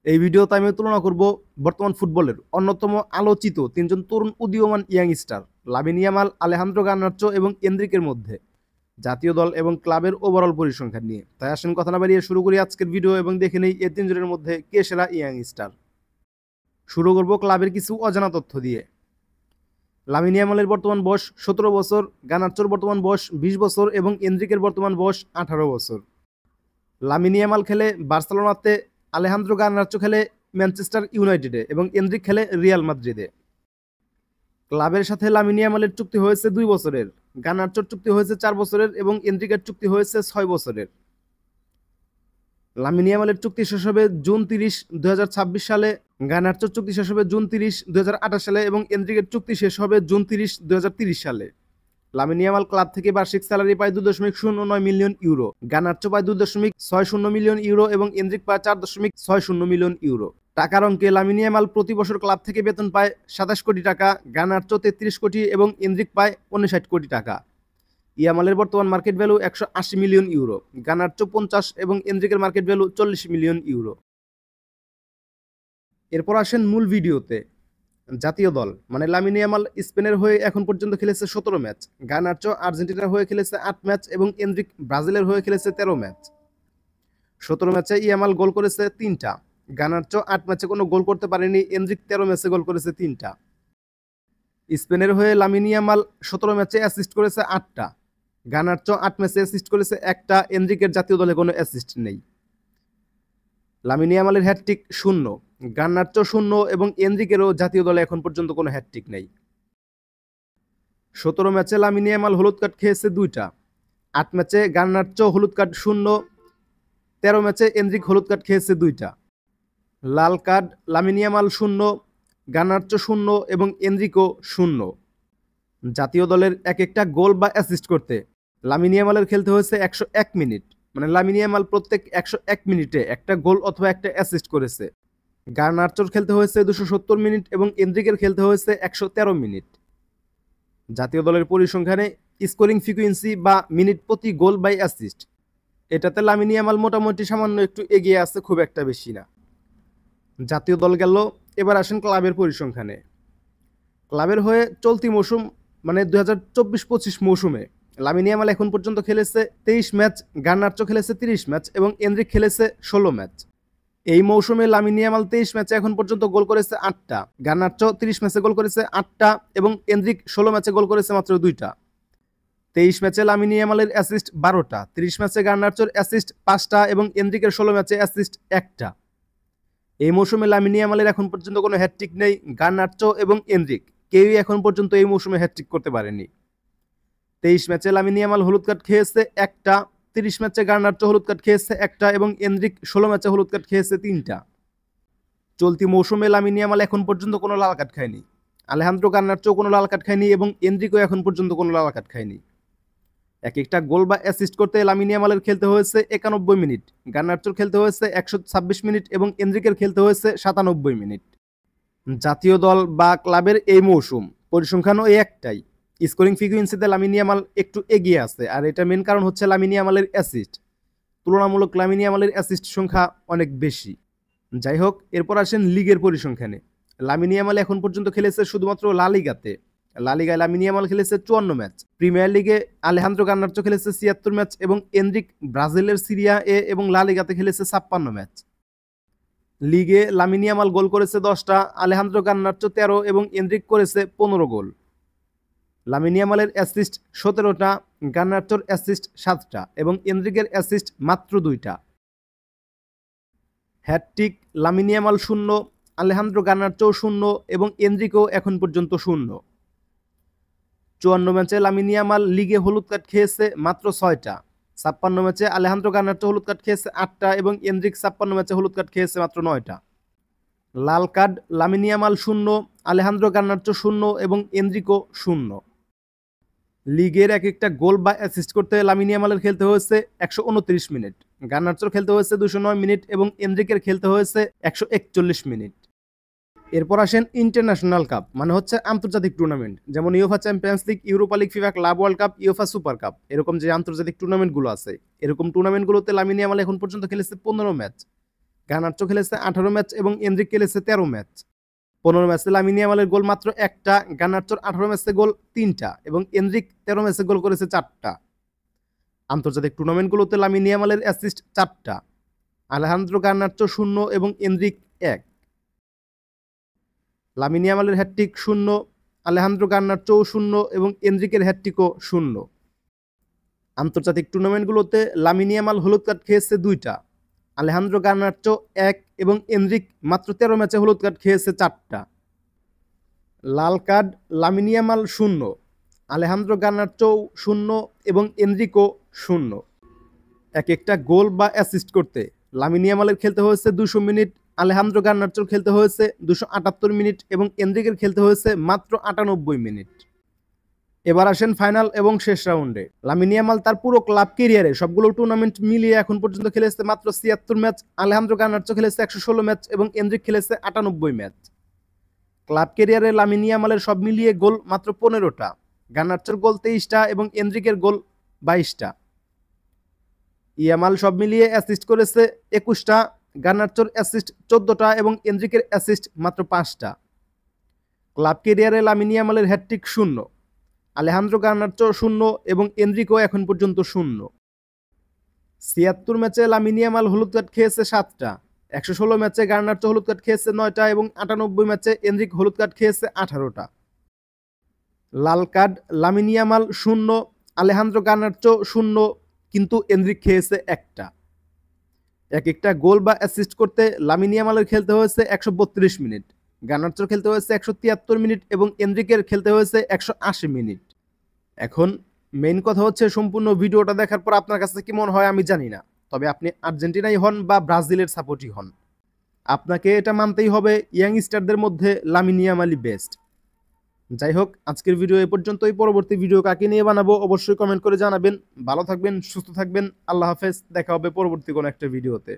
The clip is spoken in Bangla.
এই ভিডিওতে আমি তুলনা করব বর্তমান ফুটবলের অন্যতম আলোচিত তিনজন তরুণ উদীয়মান youngster Lamine Yamal, Alejandro Garnacho এবং এনরিকের মধ্যে জাতীয় দল এবং ক্লাবের ওভারঅল পরিসংখ্যান নিয়ে। তাই আসেন কথা না বাড়িয়ে শুরু করি আজকের ভিডিও এবং দেখে নেই এই তিনজনের মধ্যে কে সেরা ইয়াংস্টার। শুরু করব ক্লাবের কিছু অজানা তথ্য দিয়ে। লামিন ইয়ামালের বর্তমান বয়স 17 বছর, গার্নাচোর বর্তমান বয়স 20 বছর এবং এনরিকের বর্তমান বয়স 18 বছর। লামিন ইয়ামাল খেলে বার্সেলোনাতে, আলেহান্দ্রো গার্নাচো খেলে ম্যানচেস্টার ইউনাইটেডে এবং এনরিক খেলে রিয়াল মাদ্রিদে। ক্লাবের সাথে লামিন ইয়ামালের চুক্তি হয়েছে 2 বছরের, গার্নাচোর চুক্তি হয়েছে 4 বছরের এবং এনরিকের চুক্তি হয়েছে 6 বছরের। লামিন ইয়ামালের চুক্তি শেষ হবে জুন 30, 2026 সালে, গার্নাচোর চুক্তি শেষ হবে জুন 30, 2028 সালে এবং এনরিকের চুক্তি শেষ হবে জুন 30, 2030 সালে। লামিন ইয়ামাল ক্লাব থেকে বার্ষিক স্যালারি পায় 2.09 মিলিয়ন ইউরো, গার্নাচো পায় 2.60 মিলিয়ন ইউরো এবং এনরিক পায় 4.60 মিলিয়ন ইউরো। টাকার অঙ্কে লামিন ইয়ামাল প্রতি বছর ক্লাব থেকে বেতন পায় 27 কোটি টাকা, গার্নাচো 33 কোটি এবং এনরিক পায় 59 কোটি টাকা। ইয়ামালের বর্তমান market value 180 million euro, Garnacho 50 এবং এনরিকের মার্কেট ভ্যালু 40 মিলিয়ন ইউরো। এরপর আসেন মূল ভিডিওতে। জাতীয় দল মানে লামিন ইয়ামাল স্পেনের হয়ে এখন পর্যন্ত খেলেছে 17 ম্যাচ, গার্নাচো আর্জেন্টিনার হয়ে খেলেছে 8 ম্যাচ এবং এনরিক ব্রাজিলের হয়ে খেলেছে 13 ম্যাচ। 17 ম্যাচে ইয়ামাল গোল করেছে 3টা, গার্নাচো 8 ম্যাচে কোনো গোল করতে পারেনি, এনরিক 13 ম্যাচে গোল করেছে 3টা। স্পেনের হয়ে লামিন ইয়ামাল 17 ম্যাচে অ্যাসিস্ট করেছে 8টা, গার্নাচো 8 ম্যাচে অ্যাসিস্ট করেছে 1টা, এনরিকের জাতীয় দলে কোনো অ্যাসিস্ট নেই। লামিন ইয়ামালের হ্যাটট্রিক 0, গার্নাচো 0 এবং এনরিকেরও জাতীয় দলে এখন পর্যন্ত কোনো হ্যাটট্রিক নেই। 17 ম্যাচে লামিন ইয়ামাল হলুদ কার্ড খেয়েছে 2টা, 8 ম্যাচে গার্নাচো হলুদ কার্ড 0, 13 ম্যাচে এনরিক হলুদ কার্ড খেয়েছে 2টা। লাল কার্ড লামিন ইয়ামাল 0, গার্নাচো 0 এবং এনরিকও 0। জাতীয় দলের এক একটা গোল বা অ্যাসিস্ট করতে লামিন ইয়ামালের খেলতে হয়েছে 101 মিনিট, মানে লামিন ইয়ামাল প্রত্যেক 101 মিনিটে একটা গোল অথবা একটা অ্যাসিস্ট করেছে। গার্নাচোর খেলতে হয়েছে 270 মিনিট এবং এনরিকের খেলতে হয়েছে 113 মিনিট। জাতীয় দলের পরিসংখ্যানে স্কোরিং ফ্রিকুয়েন্সি বা মিনিট প্রতি গোল বাই অ্যাসিস্ট, এটাতে লামিন ইয়ামাল মোটামুটি সামান্য একটু এগিয়ে আছে, খুব একটা বেশি না। জাতীয় দল গেল, এবার আসেন ক্লাবের পরিসংখ্যানে। ক্লাবের হয়ে চলতি মৌসুম মানে 2024-25 মৌসুমে লামিন ইয়ামাল এখন পর্যন্ত খেলেছে 23 ম্যাচ, গার্নাচো খেলেছে 30 ম্যাচ এবং এনরিক খেলেছে 16 ম্যাচ। এই মৌসুমে লামিন ইয়ামাল 23 ম্যাচে এখন পর্যন্ত গোল করেছে 8টা, গার্নাচো 30 ম্যাচে গোল করেছে 8টা এবং এনরিক 16 ম্যাচে গোল করেছে মাত্র 2টা। 23 ম্যাচে লামিন ইয়ামালের অ্যাসিস্ট 12টা, 30 ম্যাচে গার্নাচোর অ্যাসিস্ট 5টা এবং এনরিকের 16 ম্যাচে অ্যাসিস্ট 1টা। এই মৌসুমে লামিন ইয়ামালের এখন পর্যন্ত কোনো হ্যাটট্রিক নেই, গার্নাচো এবং এনরিক কেউই এখন পর্যন্ত এই মৌসুমে হ্যাটট্রিক করতে পারেনি। 23 ম্যাচে লামিন ইয়ামাল হলুদ কার্ড খেয়েছে 1টা, 30 ম্যাচে গার্নাচো হলুদ কার্ড খেয়েছে 1টা এবং এনরিক 16 ম্যাচে হলুদ কার্ড খেয়েছে 3টা। চলতি মৌসুমে লামিন ইয়ামাল এখন পর্যন্ত কোনো লাল কার্ড খায়নি, আলেহান্দ্রো গার্নাচো কোনো লাল কার্ড খায়নি এবং এনরিকও এখন পর্যন্ত কোনো লাল কার্ড খায়নি। এক একটা গোল বা অ্যাসিস্ট করতে লামিন ইয়ামালের খেলতে হয়েছে 91 মিনিট, গার্নাচোর খেলতে হয়েছে 126 মিনিট এবং এনরিকের খেলতে হয়েছে 97 মিনিট। জাতীয় দল বা ক্লাবের এই মৌসুম পরিসংখ্যানও এই একটাই, স্কোরিং ফ্রিকুয়েন্সিতে লামিন ইয়ামাল একটু এগিয়ে আছে, আর এটা মেন কারণ হচ্ছে লামিন ইয়ামালের অ্যাসিস্ট। তুলনামূলক লামিন ইয়ামালের অ্যাসিস্ট সংখ্যা অনেক বেশি। যাই হোক, এরপর আসেন লিগের পরিসংখ্যানে। লামিন ইয়ামাল এখন পর্যন্ত খেলেছে শুধুমাত্র লা লিগাতে। লা লিগায় লামিন ইয়ামাল খেলেছে 54 ম্যাচ, প্রিমিয়ার লিগে আলেহান্দ্রো গার্নাচো খেলেছে 76 ম্যাচ এবং এনরিক ব্রাজিলের সিরিয়া এ এবং লা লিগাতে খেলেছে 56 ম্যাচ। লিগে লামিন ইয়ামাল গোল করেছে 10টা, আলেহান্দ্রো গার্নাচো 13 এবং এনরিক করেছে 15 গোল। লামিন ইয়ামালের অ্যাসিস্ট 17টা, গার্নাচোর অ্যাসিস্ট 7টা এবং এনরিকের অ্যাসিস্ট মাত্র 2টা। Hat trick Lamine Yamal 0, Alejandro Garnacho 0 এবং এনরিকও এখন পর্যন্ত 0। 54 ম্যাচে লামিন ইয়ামাল লিগে হলুদ কার্ড খেয়েছে মাত্র 6টা, 56 ম্যাচে আলেহান্দ্রো গার্নাচো হলুদ কার্ড খেয়েছে 8টা এবং এনরিক 56 ম্যাচে হলুদ কার্ড খেয়েছে মাত্র 9টা। লাল card Lamine Yamal 0, Alejandro Garnacho 0 এবং এনরিকও 0। লিগের এক একটা গোল বা অ্যাসিস্ট করতে লামিন ইয়ামালের খেলতে হয়েছে 129 মিনিট, গার্নাচোর খেলতে হয়েছে 209 মিনিট এবং এনরিকের খেলতে হয়েছে 141 মিনিট। এরপর আসেন ইন্টারন্যাশনাল কাপ, মানে হচ্ছে আন্তর্জাতিক টুর্নামেন্ট, যেমন UEFA champions league, Europa league, FIFA club world cup, UEFA super cup, এরকম যে আন্তর্জাতিক টুর্নামেন্টগুলো আছে, এরকম টুর্নামেন্টগুলোতে লামিন ইয়ামাল এখন পর্যন্ত খেলেছে 15 ম্যাচ, গার্নাচো খেলেছে 18 ম্যাচ এবং এনরিক খেলেছে 13 ম্যাচ। 15 ম্যাচে লামিন ইয়ামালের গোল মাত্র একটা, গার্নাচোর 18 ম্যাচে গোল 3টা এবং এনরিক 13 ম্যাচে গোল করেছে 4টা। আন্তর্জাতিক টুর্নামেন্টগুলোতে লামিন ইয়ামালের অ্যাসিস্ট 4টা, আলেহান্দ্রো গার্নাচো 0 এবং এনরিক 1। লামিন ইয়ামালের হ্যাটট্রিক 0, আলেহান্দ্রো গার্নাচো 0 এবং এনরিকের হ্যাটট্রিকও 0। আন্তর্জাতিক টুর্নামেন্টগুলোতে লামিন ইয়ামাল হলুদ কার্ড খেয়েছে 2টা, আলেহান্দ্রো গার্নাচো 1 এবং এনরিক মাত্র 13 ম্যাচে হলুদ কার্ড খেয়েছে 4টা। লাল card Lamine Yamal 0, Alejandro Garnacho 0 এবং এনরিকও 0। এক একটা গোল বা অ্যাসিস্ট করতে লামিন ইয়ামালের খেলতে হয়েছে 200 মিনিট, আলেহান্দ্রো গার্নাচোর খেলতে হয়েছে 278 মিনিট এবং এনরিকের খেলতে হয়েছে মাত্র 98 মিনিট। এবার আসেন ফাইনাল এবং শেষ রাউন্ডে। লামিন ইয়ামাল তার পুরো ক্লাব ক্যারিয়ারে সবগুলো টুর্নামেন্ট মিলিয়ে এখন পর্যন্ত খেলেছে মাত্র 76 ম্যাচ, আলেহান্দ্রো গার্নাচো খেলেছে 116 ম্যাচ এবং এনরিক খেলেছে 98 ম্যাচ। ক্লাব ক্যারিয়ারে লামিন ইয়ামালের সব মিলিয়ে গোল মাত্র 15টা, গার্নাচোর গোল 23টা এবং এনরিকের গোল 22টা। ইয়ামাল সব মিলিয়ে অ্যাসিস্ট করেছে 21টা, গার্নাচোর অ্যাসিস্ট 14টা এবং এনরিকের অ্যাসিস্ট মাত্র 5টা। ক্লাব ক্যারিয়ারে লামিন ইয়ামালের হ্যাটট্রিক 0, আলেহান্দ্রো গার্নাচো 0 এবং এনরিকও এখন পর্যন্ত 0। 76 ম্যাচে লামিন ইয়ামাল হলুদ কার্ড খেয়েছে 7টা, 116 ম্যাচে গার্নাচো হলুদ কার্ড খেয়েছে 9টা এবং 98 ম্যাচে এনরিক হলুদ কার্ড খেয়েছে 18টা। লাল card Lamine Yamal 0, Alejandro Garnacho 0 কিন্তু এনরিক খেয়েছে 1টা। এক একটা গোল বা অ্যাসিস্ট করতে লামিন ইয়ামালের খেলতে হয়েছে 132 মিনিট, গার্নাচোর খেলতে হয়েছে 173 মিনিট এবং এনরিকের খেলতে হয়েছে 180 মিনিট। এখন মেইন কথা হচ্ছে সম্পূর্ণ ভিডিওটা দেখার পর আপনার কাছে কি মনে হয় আমি জানি না, তবে আপনি আর্জেন্টিনাই হন বা ব্রাজিলের সাপোর্টই হন, আপনাকে এটা মানতেই হবে ইয়াংস্টারদের মধ্যে লামিন ইয়ামালই বেস্ট। যাই হোক, আজকের ভিডিও এ পর্যন্তই। পরবর্তী ভিডিও কাকে নিয়ে বানাবো অবশ্যই কমেন্ট করে জানাবেন। ভালো থাকবেন, সুস্থ থাকবেন, আল্লাহ হাফেজ। দেখা হবে পরবর্তী কোনো একটা ভিডিওতে।